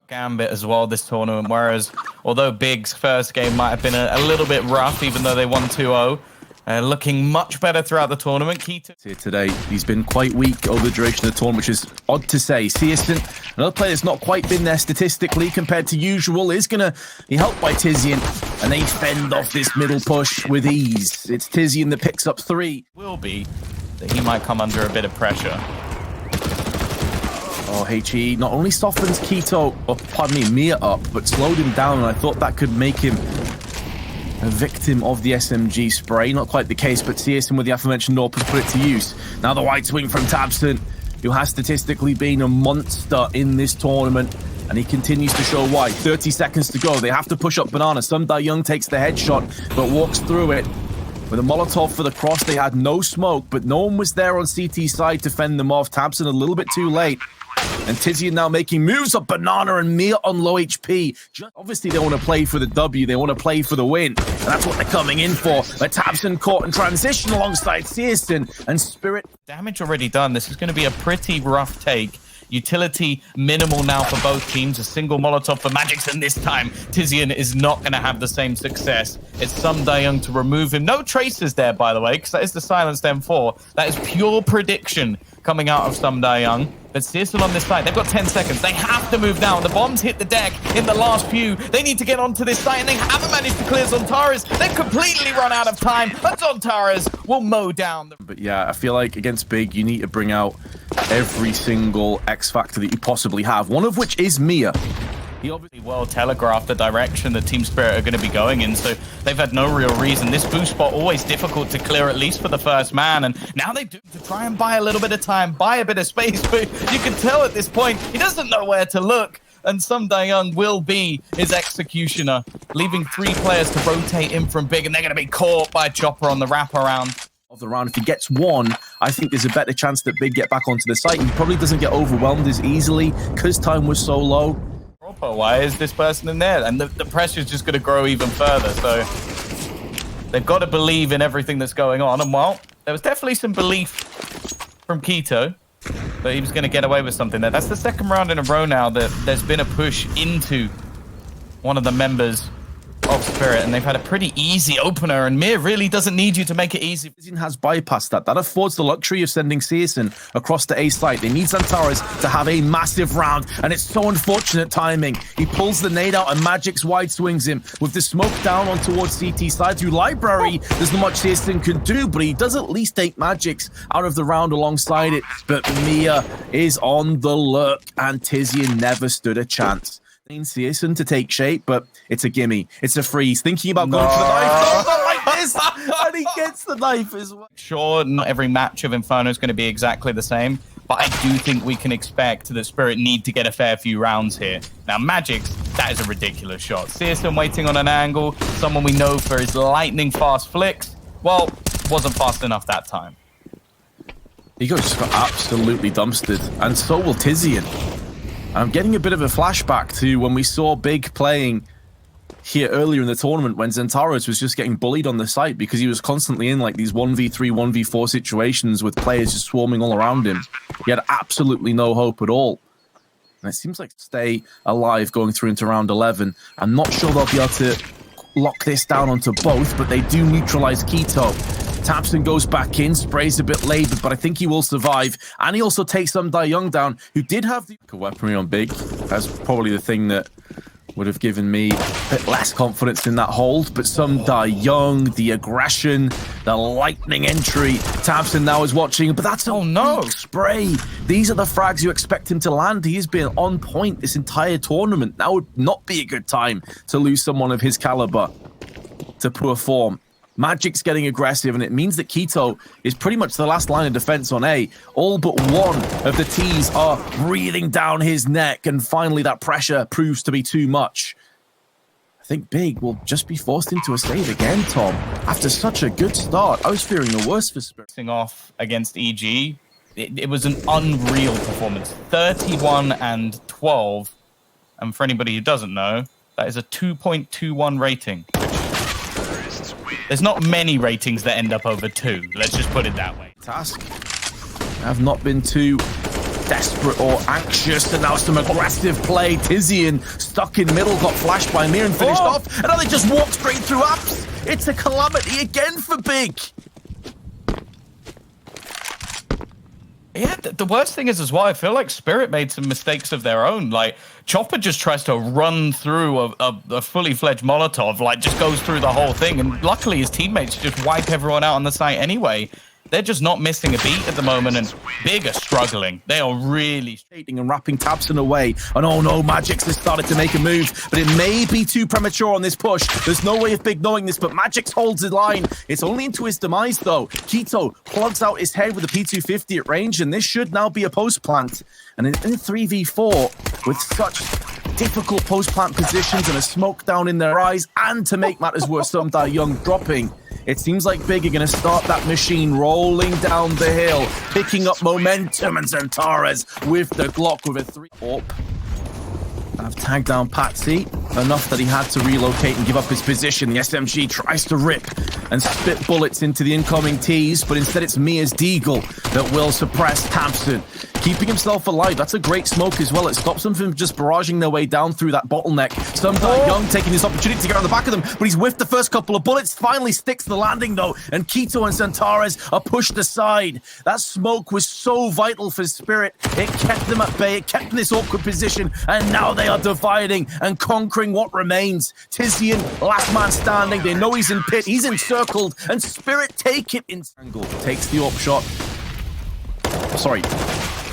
gambit as well this tournament, whereas although Big's first game might have been a little bit rough, even though they won 2-0, looking much better throughout the tournament. Keto here today, he's been quite weak over the duration of the tournament, which is odd to say. Searson, another player that's not quite been there statistically compared to usual, is going to be helped by Tizian, and they fend off this middle push with ease. It's Tizian that picks up 3. Will be that he might come under a bit of pressure. Oh, HE not only softens Keto, or pardon me, Mia up, but slowed him down, and I thought that could make him a victim of the SMG spray. Not quite the case, but Searson with the aforementioned AWP has put it to use. Now the wide swing from tabseN, who has statistically been a monster in this tournament, and he continues to show why. 30 seconds to go. They have to push up Banana. Young takes the headshot, but walks through it. With a Molotov for the cross, they had no smoke, but no one was there on CT side to fend them off. tabseN a little bit too late. And Tizian now making moves up Banana and Mia on low HP. Obviously, they want to play for the W. They want to play for the win. And that's what they're coming in for. But tabseN caught in transition alongside Searson and Spirit. Damage already done. This is going to be a pretty rough take. Utility minimal now for both teams. A single Molotov for Magix, and this time Tizian is not going to have the same success. It's Young to remove him. No traces there, by the way, because that is the silenced M4. That is pure prediction coming out of Young. But Searson on this side, they've got 10 seconds. They have to move now. The bombs hit the deck in the last few. They need to get onto this site, and they haven't managed to clear Zontaras. They've completely run out of time, but Zontaras will mow down. But yeah, I feel like against Big, you need to bring out every single X factor that you possibly have, one of which is Mia. He obviously well telegraphed the direction that Team Spirit are going to be going in, so they've had no real reason. This boost spot always difficult to clear, at least for the first man, and now they do to try and buy a little bit of time, buy a bit of space, but you can tell at this point he doesn't know where to look, and Young will be his executioner, leaving 3 players to rotate in from Big, and they're going to be caught by Chopper on the wraparound. Of the round. If he gets one, I think there's a better chance that Big get back onto the site. He probably doesn't get overwhelmed as easily because time was so low. Why is this person in there? And the pressure is just going to grow even further. So they've got to believe in everything that's going on. And well, there was definitely some belief from Keto that he was going to get away with something there. That's the second round in a row now that there's been a push into one of the members of Spirit, and they've had a pretty easy opener, and Mir really doesn't need you to make it easy. Tizian has bypassed that. That affords the luxury of sending Searson across the A site. They need Zontaras to have a massive round, and it's so unfortunate timing. He pulls the nade out, and Magix wide swings him with the smoke down on towards CT side through Library. There's not much Searson can do, but he does at least take Magix out of the round alongside it. But Mia is on the look, and Tizian never stood a chance. Searson to take shape, but it's a gimme. It's a freeze. Thinking about going for the knife. Not like this! And he gets the knife as well. Sure, not every match of Inferno is going to be exactly the same, but I do think we can expect that Spirit need to get a fair few rounds here. Now, Magix, that is a ridiculous shot. Searson waiting on an angle, someone we know for his lightning fast flicks. Well, wasn't fast enough that time. Ego just got absolutely dumpstered, and so will Tizian. I'm getting a bit of a flashback to when we saw Big playing here earlier in the tournament when Zontaras was just getting bullied on the site because he was constantly in like these 1v3, 1v4 situations with players just swarming all around him. He had absolutely no hope at all. And it seems like stay alive going through into round 11. I'm not sure they'll be able to lock this down onto both, but they do neutralize Keto. tabseN goes back in, sprays a bit later, but I think he will survive. And he also takes Young down, who did have the weaponry on Big. That's probably the thing that would have given me a bit less confidence in that hold. But Young, the aggression, the lightning entry. tabseN now is watching, but that's a no spray. These are the frags you expect him to land. He has been on point this entire tournament. That would not be a good time to lose someone of his caliber to poor form. Magic's getting aggressive, and it means that Keto is pretty much the last line of defense on A. All but one of the T's are breathing down his neck, and finally that pressure proves to be too much. I think Big will just be forced into a save again, Tom. After such a good start, I was fearing the worst for Spirit. Off against EG, it was an unreal performance. 31-12, and for anybody who doesn't know, that is a 2.21 rating. There's not many ratings that end up over 2. Let's just put it that way. Task have not been too desperate or anxious, and now some aggressive play. Tizian stuck in middle, got flashed by Mir and finished off, and now they just walk straight through apps. It's a calamity again for Big. Yeah, the worst thing is as well, I feel like Spirit made some mistakes of their own. Like, Chopper just tries to run through a fully fledged Molotov, like, just goes through the whole thing. And luckily, his teammates just wipe everyone out on the site anyway. They're just not missing a beat at the moment, and Big are struggling. They are really and wrapping Tabson away. And oh no, Magix has started to make a move, but it may be too premature on this push. There's no way of Big knowing this, but Magix holds the line. It's only into his demise though. Keto plugs out his head with a P250 at range, and this should now be a post plant. And in 3v4 with such difficult post plant positions and a smoke down in their eyes, and to make matters worse, some Die Young dropping. It seems like Big are going to start that machine rolling down the hill, picking up momentum, and Xantares with the Glock with a 3 up. I've tagged down Patsy enough that he had to relocate and give up his position. The SMG tries to rip and spit bullets into the incoming T's, but instead it's Mia's Deagle that will suppress Tabson, keeping himself alive. That's a great smoke as well. It stops them from just barraging their way down through that bottleneck. Some Young taking this opportunity to get on the back of them, but he's whiffed the first couple of bullets. Finally sticks the landing though, and Keto and Xantares are pushed aside. That smoke was so vital for Spirit. It kept them at bay, it kept them in this awkward position, and now they are dividing and conquering what remains. Tizian, last man standing. They know he's in pit, he's encircled, and Spirit take it in angle. Takes the up shot. Sorry,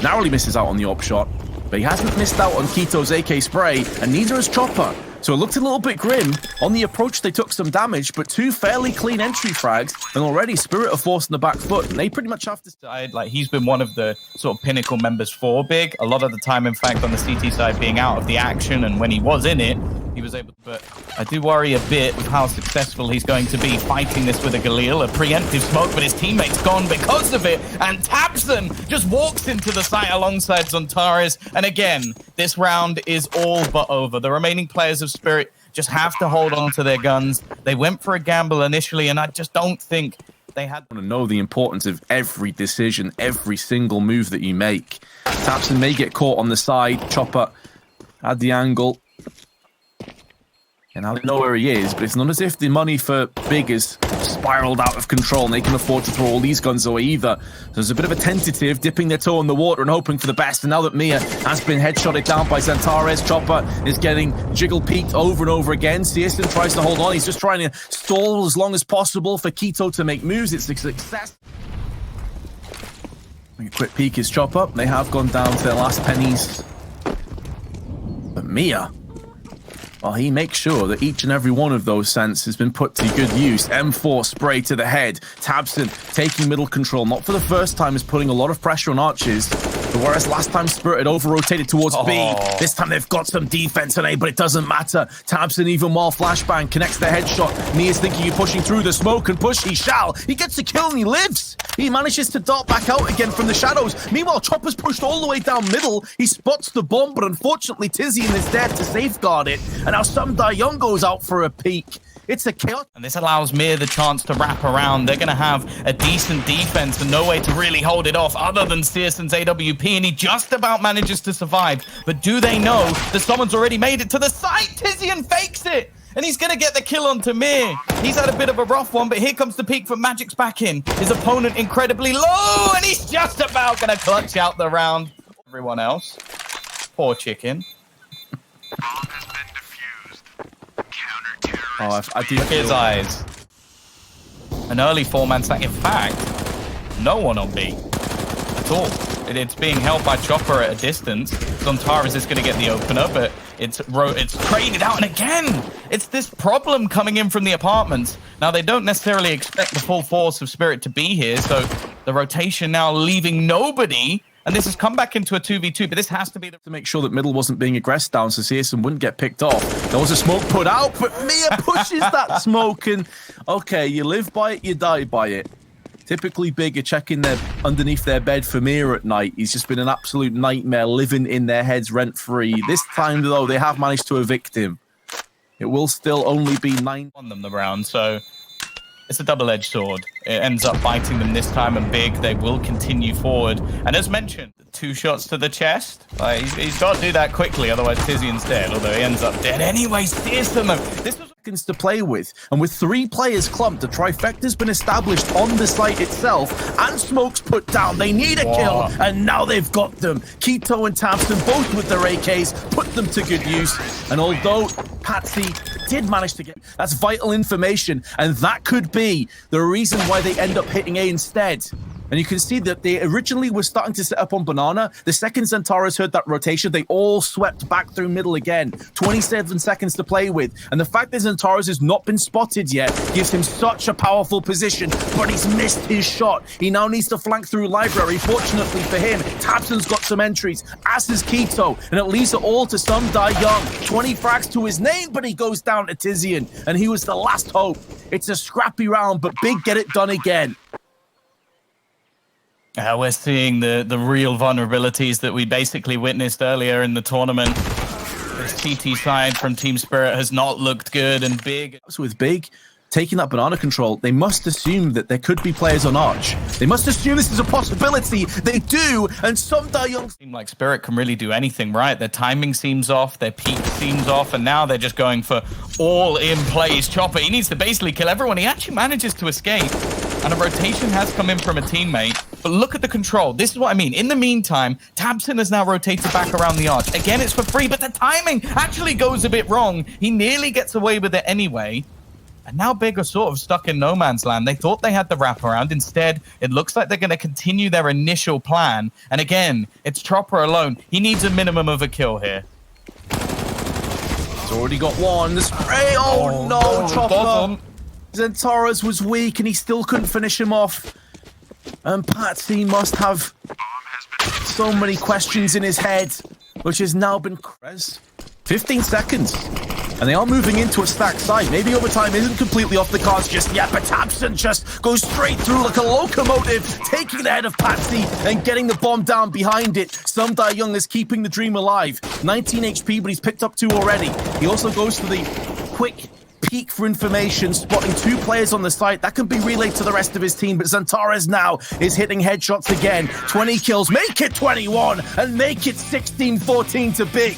narrowly misses out on the up shot, but he hasn't missed out on Keto's AK spray, and neither has Chopper. So it looked a little bit grim. On the approach, they took some damage, but 2 fairly clean entry frags, and already Spirit are forcing the back foot, and they pretty much have to side. Like, he's been one of the sort of pinnacle members for Big. A lot of the time, in fact, on the CT side, being out of the action, and when he was in it, he was able to. But I do worry a bit of how successful he's going to be fighting this with a Galil, a preemptive smoke, but his teammate's gone because of it, and Tabson just walks into the site alongside Xantares, and again, this round is all but over. The remaining players of Spirit just have to hold on to their guns. They went for a gamble initially, and I just don't think they had to know the importance of every decision, every single move that you make. Tabson may get caught on the side. Chopper had the angle. And I don't know where he is, but it's not as if the money for Big is spiraled out of control and they can afford to throw all these guns away either. So there's a bit of a tentative, dipping their toe in the water and hoping for the best. And now that Mia has been headshotted down by Xantares, Chopper is getting jiggle-peeked over and over again. CSGO tries to hold on. He's just trying to stall as long as possible for Keto to make moves. It's a success. A quick peek is Chopper. They have gone down to their last pennies. But Mia, well, he makes sure that each and every one of those scents has been put to good use. M4 spray to the head. Tabson taking middle control, not for the first time, is putting a lot of pressure on Arches. But whereas last time Spirit had over-rotated towards B, this time they've got some defense on A, but it doesn't matter. Tabson, even while flashbang, connects the headshot. Mia's thinking of pushing through the smoke, and push he shall. He gets the kill and he lives. He manages to dart back out again from the shadows. Meanwhile, Chopper's pushed all the way down middle. He spots the bomb, but unfortunately Tizian is there to safeguard it. And now some Die Young goes out for a peek. It's a chaos. And this allows Mir the chance to wrap around. They're going to have a decent defense and no way to really hold it off other than Searson's AWP, and he just about manages to survive. But do they know that someone's already made it to the site? Tizian fakes it, and he's going to get the kill onto Mir. He's had a bit of a rough one, but here comes the peak from Magic's back in. His opponent incredibly low, and he's just about going to clutch out the round. Everyone else. Poor chicken. Oh, I do. Look at his eyes. An early 4-man stack. In fact, no one on B at all. It's being held by Chopper at a distance. Xantares is going to get the opener, but it's traded out. And again, it's this problem coming in from the apartments. Now, they don't necessarily expect the full force of Spirit to be here, so the rotation now leaving nobody. And this has come back into a 2v2, but this has to be to make sure that middle wasn't being aggressed down so Searson wouldn't get picked off. There was a smoke put out, but Mia pushes that smoke, and okay, you live by it, you die by it. Typically Big are checking their underneath their bed for Mia at night. He's just been an absolute nightmare living in their heads rent-free. This time, though, they have managed to evict him. It will still only be 9 on them the round, so it's a double-edged sword. It ends up biting them this time, and big, they will continue forward. And as mentioned, 2 shots to the chest. He's got to do that quickly, otherwise Tizian's dead, although he ends up dead anyway. Searsome, though. This was seconds to play with, and with 3 players clumped, the trifecta's been established on the site itself, and smokes put down. They need a kill, and now they've got them. Keto and Thompson, both with their AKs, put them to good use. And although Patsy did manage to get, that's vital information, and that could be the reason why they end up hitting A instead. And you can see that they originally were starting to set up on Banana. The second Xantares heard that rotation, they all swept back through middle again. 27 seconds to play with. And the fact that Xantares has not been spotted yet gives him such a powerful position, but he's missed his shot. He now needs to flank through Library. Fortunately for him, Tabson's got some entries, as is Keto, and it leaves it all to some Die Young. 20 frags to his name, but he goes down to Tizian, and he was the last hope. It's a scrappy round, but Big get it done again. We're seeing the real vulnerabilities that we basically witnessed earlier in the tournament. This TT side from Team Spirit has not looked good, and Big. So with Big taking that Banana control, they must assume that there could be players on Arch. They must assume this is a possibility. They do, and some Die Young seem like Spirit can really do anything, right? Their timing seems off, their peak seems off, and now they're just going for all in plays. Chopper, he needs to basically kill everyone. He actually manages to escape, and a rotation has come in from a teammate. But look at the control. This is what I mean. In the meantime, Tabson has now rotated back around the arch. Again, it's for free, but the timing actually goes a bit wrong. He nearly gets away with it anyway. And now Big are sort of stuck in no man's land. They thought they had the wraparound. Instead, it looks like they're going to continue their initial plan. And again, it's Chopper alone. He needs a minimum of a kill here. He's already got one. The spray. Oh no, Chopper. Xantares was weak and he still couldn't finish him off. And Patsy must have so many questions in his head, which has now been 15 seconds. And they are moving into a stacked side. Maybe overtime isn't completely off the cards just yet, but Tabson just goes straight through like a locomotive, taking the head of Patsy and getting the bomb down behind it. Some Die Young is keeping the dream alive. 19 HP, but he's picked up 2 already. He also goes to the quick peek for information, spotting 2 players on the site. That can be relayed to the rest of his team, but Xantares now is hitting headshots again. 20 kills, make it 21, and make it 16-14 to Big.